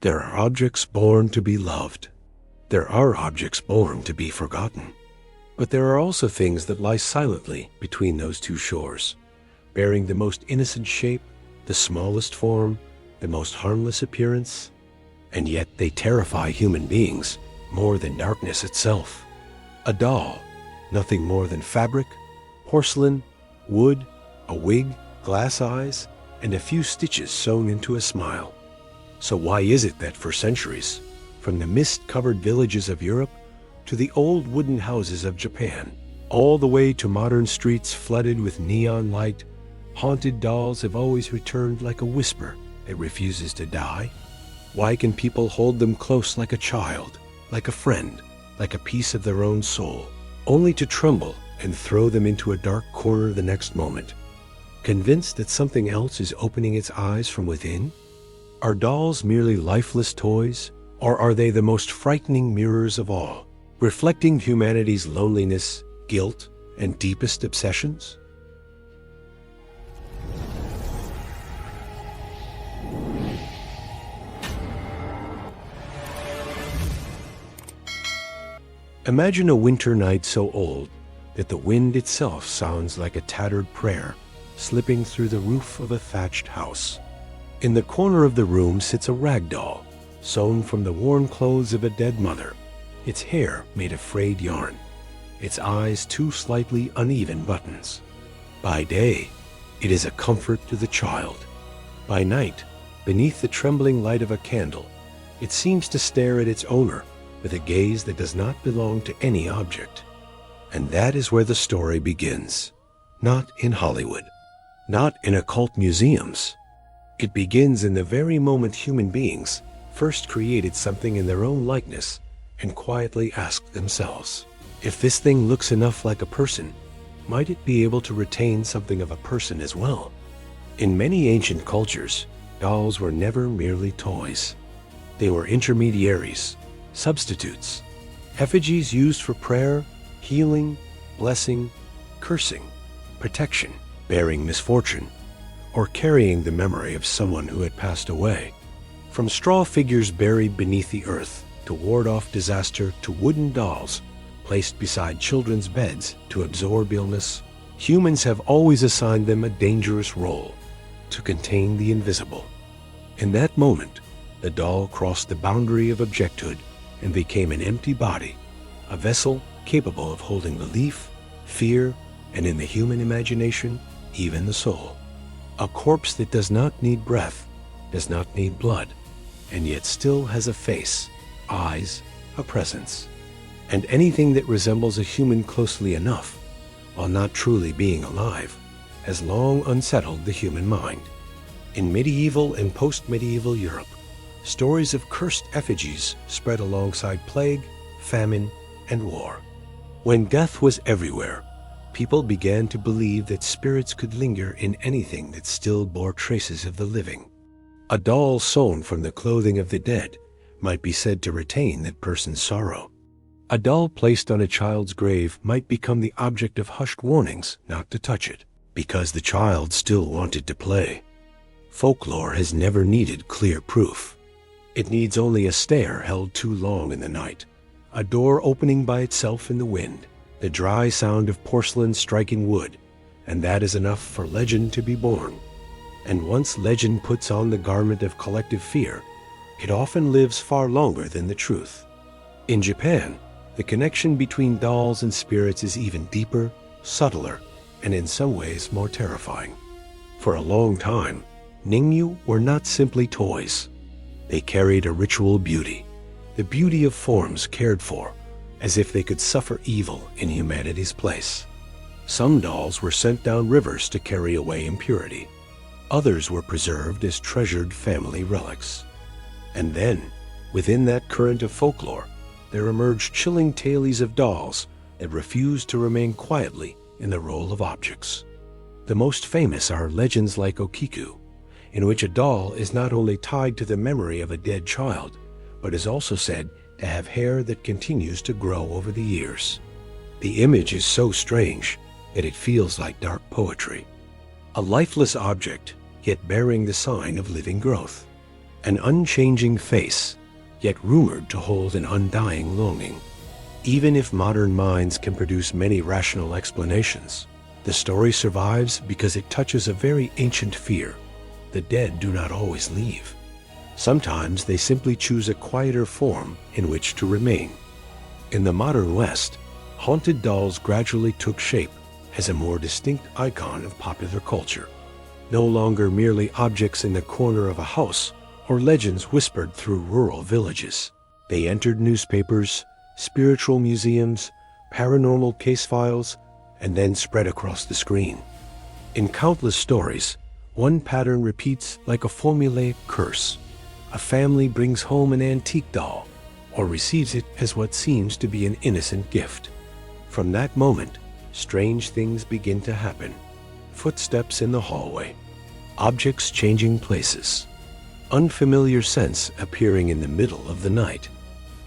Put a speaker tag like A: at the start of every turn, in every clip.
A: There are objects born to be loved. There are objects born to be forgotten. But there are also things that lie silently between those two shores, bearing the most innocent shape, the smallest form, the most harmless appearance, and yet they terrify human beings more than darkness itself. A doll, nothing more than fabric, porcelain, wood, a wig, glass eyes, and a few stitches sewn into a smile. So why is it that for centuries, from the mist-covered villages of Europe to the old wooden houses of Japan, all the way to modern streets flooded with neon light, haunted dolls have always returned like a whisper that refuses to die? Why can people hold them close like a child, like a friend, like a piece of their own soul, only to tremble and throw them into a dark corner the next moment, convinced that something else is opening its eyes from within? Are dolls merely lifeless toys, or are they the most frightening mirrors of all, reflecting humanity's loneliness, guilt, and deepest obsessions? Imagine a winter night so old that the wind itself sounds like a tattered prayer slipping through the roof of a thatched house. In the corner of the room sits a rag doll, sewn from the worn clothes of a dead mother, its hair made of frayed yarn, its eyes two slightly uneven buttons. By day, it is a comfort to the child. By night, beneath the trembling light of a candle, it seems to stare at its owner with a gaze that does not belong to any object. And that is where the story begins. Not in Hollywood, not in occult museums. It begins in the very moment human beings first created something in their own likeness and quietly asked themselves, if this thing looks enough like a person, might it be able to retain something of a person as well? In many ancient cultures, dolls were never merely toys. They were intermediaries, substitutes, effigies used for prayer, healing, blessing, cursing, protection, bearing misfortune, or carrying the memory of someone who had passed away. From straw figures buried beneath the earth to ward off disaster to wooden dolls placed beside children's beds to absorb illness, humans have always assigned them a dangerous role, to contain the invisible. In that moment, the doll crossed the boundary of objecthood and became an empty body, a vessel capable of holding belief, fear, and in the human imagination, even the soul. A corpse that does not need breath, does not need blood, and yet still has a face, eyes, a presence. And anything that resembles a human closely enough, while not truly being alive, has long unsettled the human mind. In medieval and post-medieval Europe, stories of cursed effigies spread alongside plague, famine, and war. When death was everywhere, people began to believe that spirits could linger in anything that still bore traces of the living. A doll sewn from the clothing of the dead might be said to retain that person's sorrow. A doll placed on a child's grave might become the object of hushed warnings not to touch it, because the child still wanted to play. Folklore has never needed clear proof. It needs only a stare held too long in the night, a door opening by itself in the wind, the dry sound of porcelain striking wood, and that is enough for legend to be born. And once legend puts on the garment of collective fear, it often lives far longer than the truth. In Japan, the connection between dolls and spirits is even deeper, subtler, and in some ways more terrifying. For a long time, Ningyu were not simply toys. They carried a ritual beauty, the beauty of forms cared for, as if they could suffer evil in humanity's place. Some dolls were sent down rivers to carry away impurity. Others were preserved as treasured family relics. And then, within that current of folklore, there emerged chilling tales of dolls that refused to remain quietly in the role of objects. The most famous are legends like Okiku, in which a doll is not only tied to the memory of a dead child, but is also said to have hair that continues to grow over the years. The image is so strange that it feels like dark poetry. A lifeless object, yet bearing the sign of living growth. an unchanging face, yet rumored to hold an undying longing. Even if modern minds can produce many rational explanations, the story survives because it touches a very ancient fear. The dead do not always leave. Sometimes they simply choose a quieter form in which to remain. In the modern West, haunted dolls gradually took shape as a more distinct icon of popular culture, no longer merely objects in the corner of a house or legends whispered through rural villages. They entered newspapers, spiritual museums, paranormal case files, and then spread across the screen. In countless stories, one pattern repeats like a formulaic curse. A family brings home an antique doll, or receives it as what seems to be an innocent gift. From that moment, strange things begin to happen. Footsteps in the hallway, objects changing places, unfamiliar scents appearing in the middle of the night,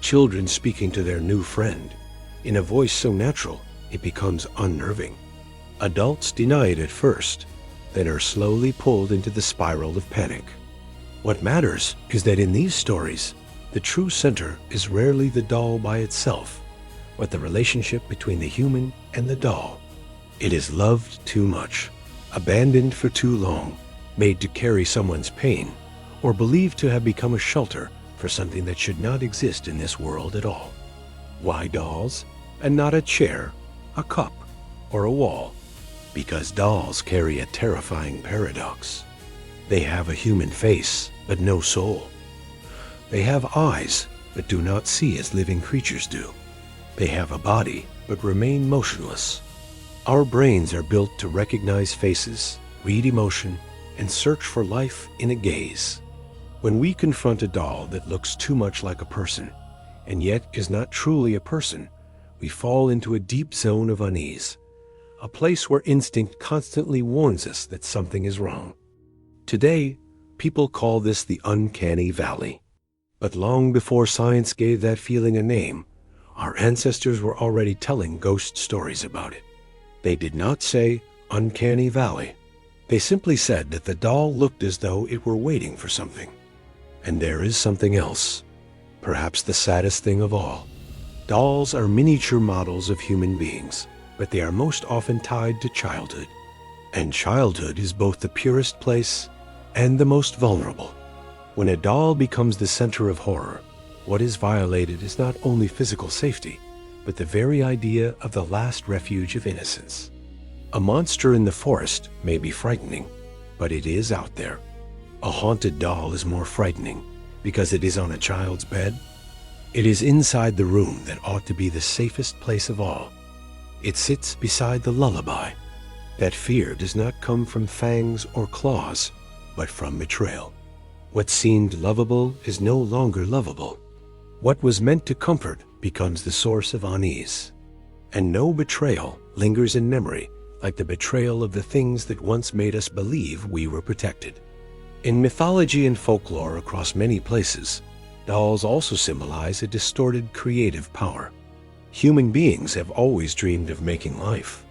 A: children speaking to their new friend in a voice so natural it becomes unnerving. Adults deny it at first, then are slowly pulled into the spiral of panic. What matters is that in these stories, the true center is rarely the doll by itself, but the relationship between the human and the doll. It is loved too much, abandoned for too long, made to carry someone's pain, or believed to have become a shelter for something that should not exist in this world at all. Why dolls, and not a chair, a cup, or a wall? Because dolls carry a terrifying paradox. They have a human face, but no soul. They have eyes, but do not see as living creatures do. They have a body, but remain motionless. Our brains are built to recognize faces, read emotion, and search for life in a gaze. When we confront a doll that looks too much like a person, and yet is not truly a person, we fall into a deep zone of unease, a place where instinct constantly warns us that something is wrong. Today, people call this the uncanny valley. But long before science gave that feeling a name, our ancestors were already telling ghost stories about it. They did not say uncanny valley. They simply said that the doll looked as though it were waiting for something. And there is something else, perhaps the saddest thing of all. Dolls are miniature models of human beings, but they are most often tied to childhood. And childhood is both the purest place and the most vulnerable. When a doll becomes the center of horror, what is violated is not only physical safety, but the very idea of the last refuge of innocence. A monster in the forest may be frightening, but it is out there. A haunted doll is more frightening because it is on a child's bed. It is inside the room that ought to be the safest place of all. It sits beside the lullaby. That fear does not come from fangs or claws, but from betrayal. What seemed lovable is no longer lovable. What was meant to comfort becomes the source of unease. And no betrayal lingers in memory like the betrayal of the things that once made us believe we were protected. In mythology and folklore across many places, dolls also symbolize a distorted creative power. Human beings have always dreamed of making life.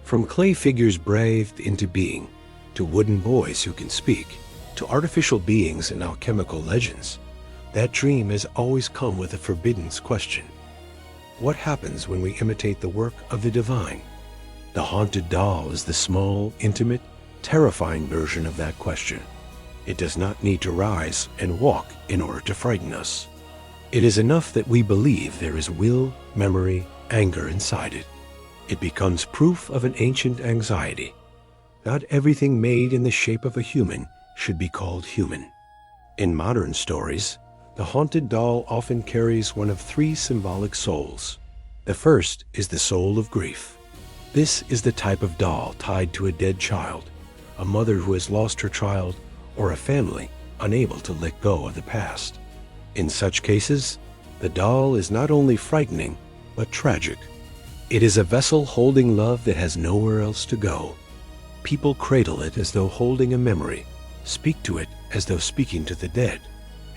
A: From clay figures breathed into being, to wooden boys who can speak, to artificial beings and alchemical legends, that dream has always come with a forbidden question. What happens when we imitate the work of the divine? The haunted doll is the small, intimate, terrifying version of that question. It does not need to rise and walk in order to frighten us. It is enough that we believe there is will, memory, anger inside it. It becomes proof of an ancient anxiety. Not everything made in the shape of a human should be called human. In modern stories, the haunted doll often carries one of three symbolic souls. The first is the soul of grief. This is the type of doll tied to a dead child, a mother who has lost her child, or a family unable to let go of the past. In such cases, the doll is not only frightening, but tragic. It is a vessel holding love that has nowhere else to go. People cradle it as though holding a memory, speak to it as though speaking to the dead,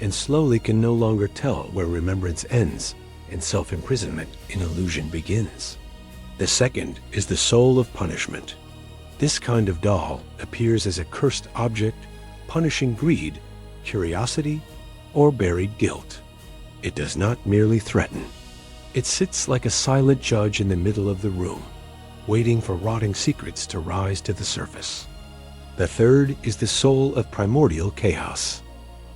A: and slowly can no longer tell where remembrance ends and self-imprisonment in illusion begins. The second is the soul of punishment. This kind of doll appears as a cursed object, punishing greed, curiosity, or buried guilt. It does not merely threaten. It sits like a silent judge in the middle of the room, waiting for rotting secrets to rise to the surface. The third is the soul of primordial chaos.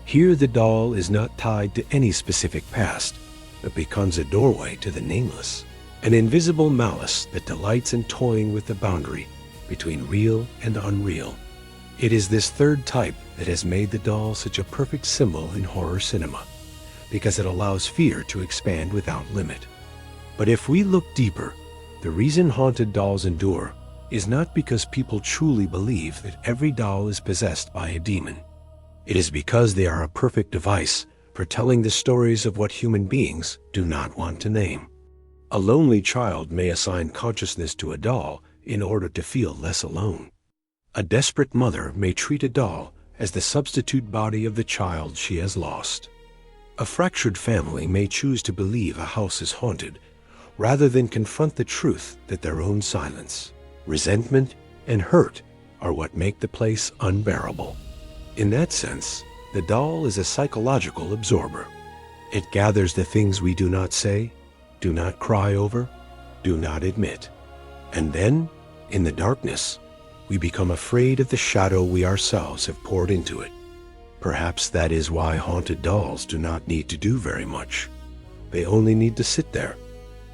A: Here the doll is not tied to any specific past, but becomes a doorway to the nameless, an invisible malice that delights in toying with the boundary between real and unreal. It is this third type that has made the doll such a perfect symbol in horror cinema, because it allows fear to expand without limit. But if we look deeper, the reason haunted dolls endure is not because people truly believe that every doll is possessed by a demon. It is because they are a perfect device for telling the stories of what human beings do not want to name. A lonely child may assign consciousness to a doll in order to feel less alone. A desperate mother may treat a doll as the substitute body of the child she has lost. A fractured family may choose to believe a house is haunted rather than confront the truth that their own silence, resentment, and hurt are what make the place unbearable. In that sense, the doll is a psychological absorber. It gathers the things we do not say, do not cry over, do not admit. And then, in the darkness, we become afraid of the shadow we ourselves have poured into it. Perhaps that is why haunted dolls do not need to do very much. They only need to sit there.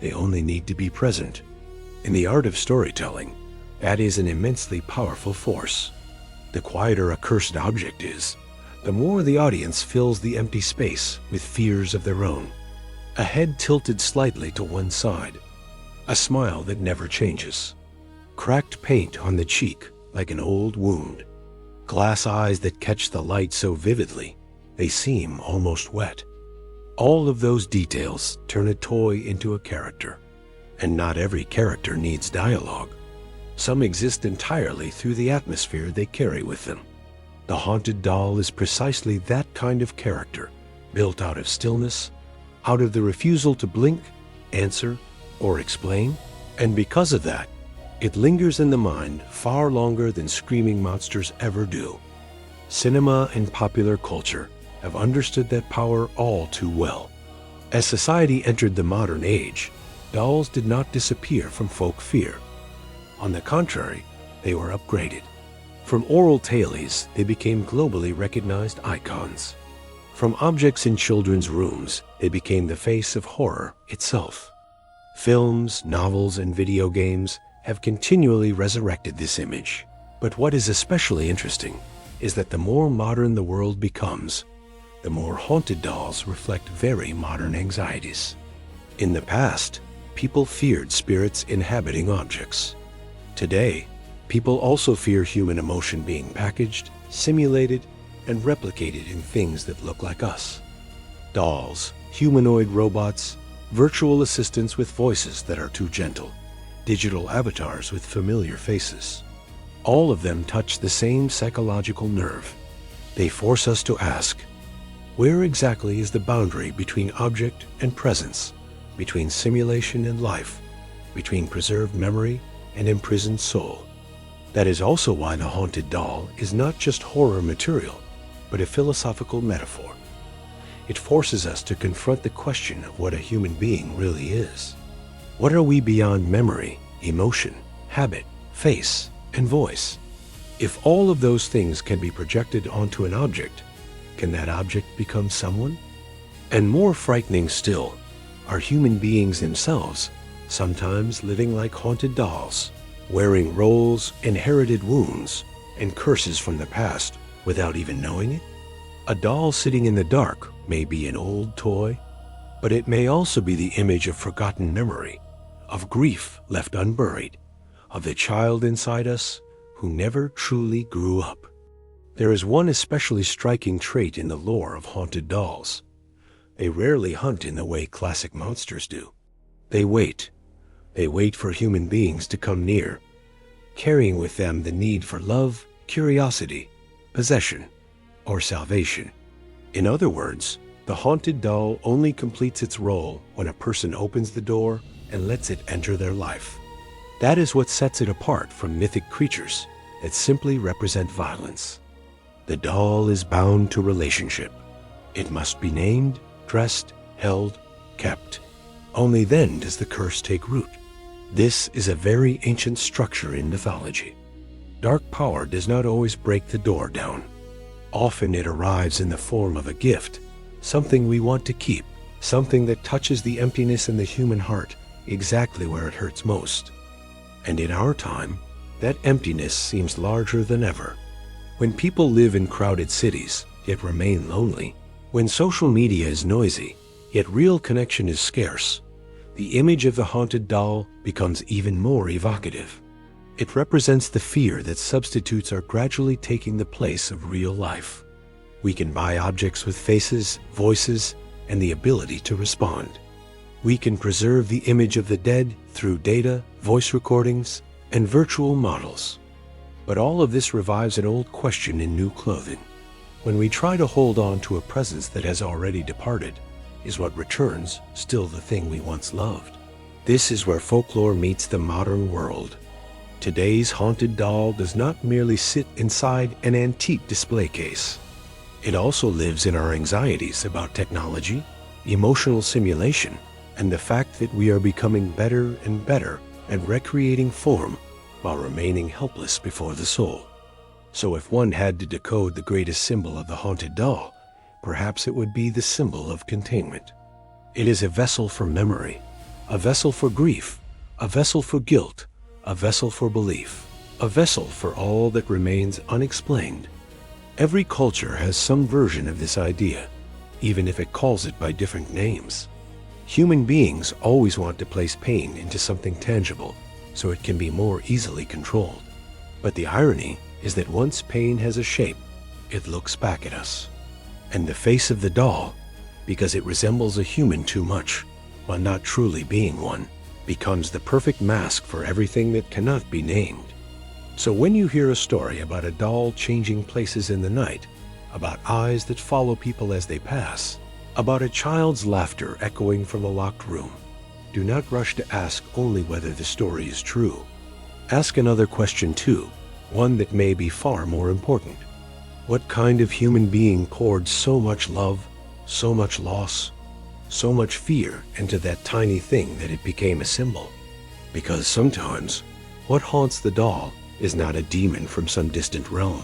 A: They only need to be present. In the art of storytelling, that is an immensely powerful force. The quieter a cursed object is, the more the audience fills the empty space with fears of their own. A head tilted slightly to one side, a smile that never changes, cracked paint on the cheek like an old wound, glass eyes that catch the light so vividly they seem almost wet. All of those details turn a toy into a character, and not every character needs dialogue. Some exist entirely through the atmosphere they carry with them. The haunted doll is precisely that kind of character, built out of stillness, out of the refusal to blink, answer, or explain, and because of that, it lingers in the mind far longer than screaming monsters ever do. Cinema and popular culture have understood that power all too well. As society entered the modern age, dolls did not disappear from folk fear. On the contrary, they were upgraded. From oral tales, they became globally recognized icons. From objects in children's rooms, they became the face of horror itself. Films, novels, and video games have continually resurrected this image. But what is especially interesting is that the more modern the world becomes, the more haunted dolls reflect very modern anxieties. In the past, people feared spirits inhabiting objects. Today, people also fear human emotion being packaged, simulated, and replicated in things that look like us. Dolls, humanoid robots, virtual assistants with voices that are too gentle, digital avatars with familiar faces. All of them touch the same psychological nerve. They force us to ask, where exactly is the boundary between object and presence, between simulation and life, between preserved memory and imprisoned soul? That is also why the haunted doll is not just horror material, but a philosophical metaphor. It forces us to confront the question of what a human being really is. What are we beyond memory, emotion, habit, face, and voice? If all of those things can be projected onto an object, can that object become someone? And more frightening still, are human beings themselves sometimes living like haunted dolls, wearing roles, inherited wounds, and curses from the past without even knowing it? A doll sitting in the dark may be an old toy, but it may also be the image of forgotten memory, of grief left unburied, of the child inside us who never truly grew up. There is one especially striking trait in the lore of haunted dolls. They rarely hunt in the way classic monsters do. They wait. They wait for human beings to come near, carrying with them the need for love, curiosity, possession, or salvation. In other words, the haunted doll only completes its role when a person opens the door and lets it enter their life. That is what sets it apart from mythic creatures that simply represent violence. The doll is bound to relationship. It must be named, dressed, held, kept. Only then does the curse take root. This is a very ancient structure in mythology. Dark power does not always break the door down. Often it arrives in the form of a gift, something we want to keep, something that touches the emptiness in the human heart, exactly where it hurts most. And in our time, that emptiness seems larger than ever. When people live in crowded cities, yet remain lonely, when social media is noisy, yet real connection is scarce, the image of the haunted doll becomes even more evocative. It represents the fear that substitutes are gradually taking the place of real life. We can buy objects with faces, voices, and the ability to respond. We can preserve the image of the dead through data, voice recordings, and virtual models. But all of this revives an old question in new clothing. When we try to hold on to a presence that has already departed, is what returns still the thing we once loved? This is where folklore meets the modern world. Today's haunted doll does not merely sit inside an antique display case. It also lives in our anxieties about technology, emotional simulation, and the fact that we are becoming better and better at recreating form while remaining helpless before the soul. So if one had to decode the greatest symbol of the haunted doll, perhaps it would be the symbol of containment. It is a vessel for memory, a vessel for grief, a vessel for guilt, a vessel for belief, a vessel for all that remains unexplained. Every culture has some version of this idea, even if it calls it by different names. Human beings always want to place pain into something tangible so it can be more easily controlled. But the irony is that once pain has a shape, it looks back at us. And the face of the doll, because it resembles a human too much, while not truly being one, becomes the perfect mask for everything that cannot be named. So when you hear a story about a doll changing places in the night, about eyes that follow people as they pass, about a child's laughter echoing from a locked room, do not rush to ask only whether the story is true. Ask another question too, one that may be far more important. What kind of human being poured so much love, so much loss, so much fear into that tiny thing that it became a symbol? Because sometimes, what haunts the doll is not a demon from some distant realm.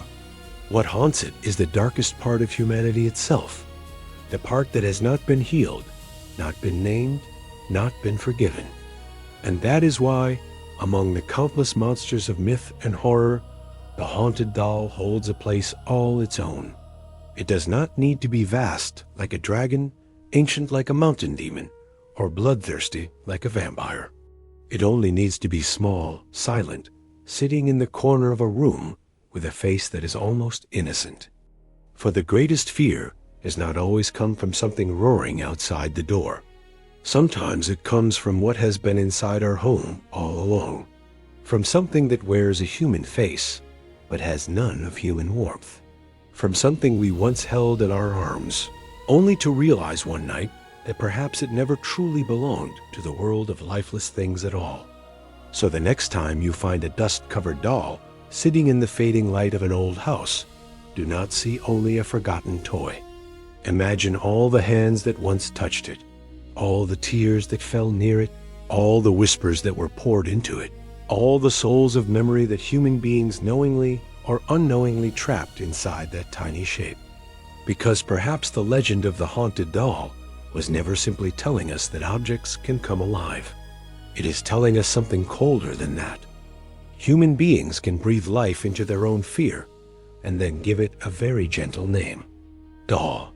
A: What haunts it is the darkest part of humanity itself, the part that has not been healed, not been named, not been forgiven. And that is why, among the countless monsters of myth and horror, the haunted doll holds a place all its own. It does not need to be vast like a dragon, ancient like a mountain demon, or bloodthirsty like a vampire. It only needs to be small, silent, sitting in the corner of a room with a face that is almost innocent. For the greatest fear does not always come from something roaring outside the door. Sometimes it comes from what has been inside our home all along, from something that wears a human face but has none of human warmth, from something we once held in our arms, only to realize one night that perhaps it never truly belonged to the world of lifeless things at all. So the next time you find a dust-covered doll sitting in the fading light of an old house, do not see only a forgotten toy. Imagine all the hands that once touched it, all the tears that fell near it, all the whispers that were poured into it, all the souls of memory that human beings knowingly or unknowingly trapped inside that tiny shape. Because perhaps the legend of the haunted doll was never simply telling us that objects can come alive. It is telling us something colder than that. Human beings can breathe life into their own fear and then give it a very gentle name: doll.